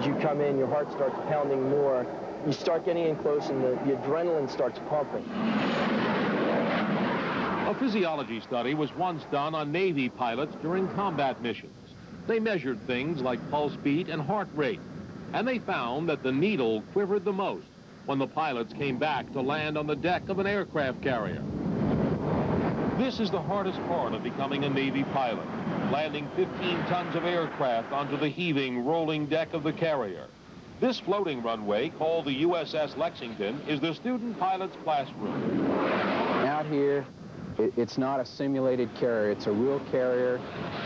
you come in, your heart starts pounding more. You start getting in close, and the adrenaline starts pumping. A physiology study was once done on Navy pilots during combat missions. They measured things like pulse beat and heart rate, and they found that the needle quivered the most when the pilots came back to land on the deck of an aircraft carrier. This is the hardest part of becoming a Navy pilot, landing 15 tons of aircraft onto the heaving, rolling deck of the carrier. This floating runway, called the USS Lexington, is the student pilot's classroom. Out here, it's not a simulated carrier. It's a real carrier.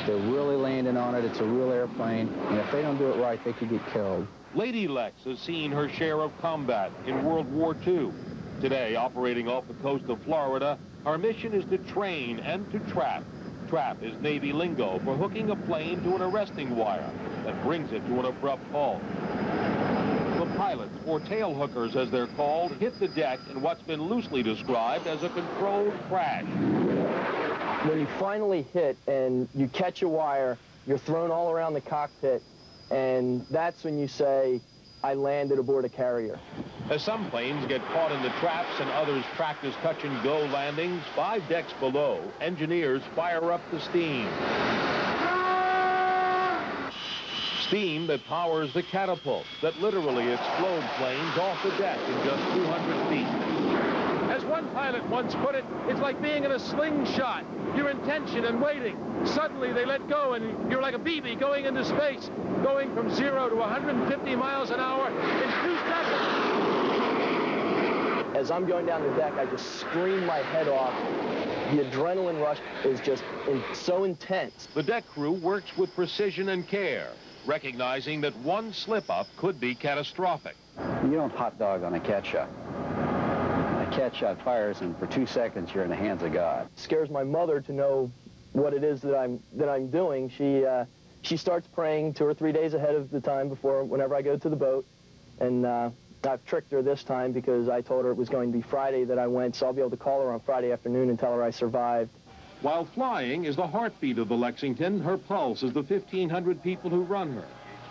They're really landing on it. It's a real airplane. And if they don't do it right, they could get killed. Lady Lex has seen her share of combat in World War II. Today, operating off the coast of Florida, our mission is to train and to trap. Trap is Navy lingo for hooking a plane to an arresting wire that brings it to an abrupt halt. The pilots, or tail hookers as they're called, hit the deck in what's been loosely described as a controlled crash. When you finally hit and you catch a wire, you're thrown all around the cockpit, and that's when you say, I landed aboard a carrier. As some planes get caught in the traps and others practice touch-and-go landings, 5 decks below, engineers fire up the steam. Steam that powers the catapults that literally explode planes off the deck in just 200 feet. As one pilot once put it, it's like being in a slingshot. You're in tension and waiting. Suddenly they let go and you're like a BB going into space, going from 0 to 150 miles an hour in 2 seconds. As I'm going down the deck, I just scream my head off. The adrenaline rush is just so intense. The deck crew works with precision and care, recognizing that one slip-up could be catastrophic. You don't hot dog on a cat shot. A cat shot fires, and for 2 seconds, you're in the hands of God. It scares my mother to know what it is that I'm doing. She starts praying 2 or 3 days ahead of the time whenever I go to the boat, and I've tricked her this time because I told her it was going to be Friday that I went, so I'll be able to call her on Friday afternoon and tell her I survived. While flying is the heartbeat of the Lexington, her pulse is the 1,500 people who run her.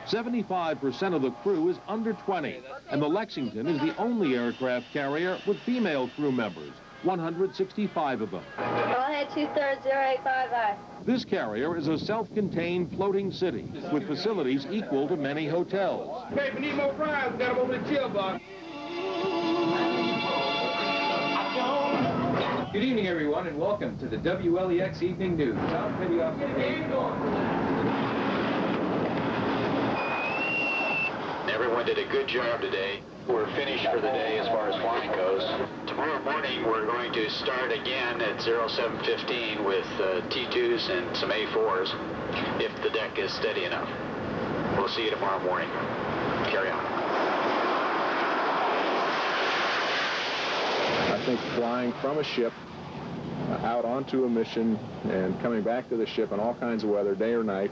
75% of the crew is under 20, and the Lexington is the only aircraft carrier with female crew members, 165 of them. Go ahead, 230-855. This carrier is a self-contained floating city with facilities equal to many hotels. Hey, if we need more fries, we got them over the chill box. Good evening, everyone, and welcome to the WLEX Evening News. Tom Petty off the Everyone did a good job today. We're finished for the day as far as flying goes. Tomorrow morning, we're going to start again at 07:15 with T2s and some A4s, if the deck is steady enough. We'll see you tomorrow morning. Carry on. I think flying from a ship out onto a mission and coming back to the ship in all kinds of weather, day or night,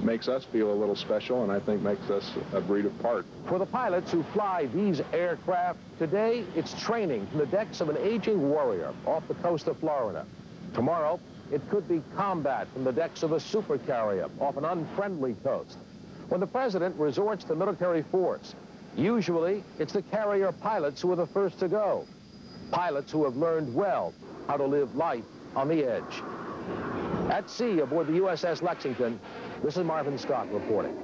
makes us feel a little special, and I think makes us a breed apart. For the pilots who fly these aircraft, today it's training from the decks of an aging warrior off the coast of Florida. Tomorrow, it could be combat from the decks of a supercarrier off an unfriendly coast. When the president resorts to military force, usually it's the carrier pilots who are the first to go. Pilots who have learned well how to live life on the edge. At sea aboard the USS Lexington, this is Marvin Scott reporting.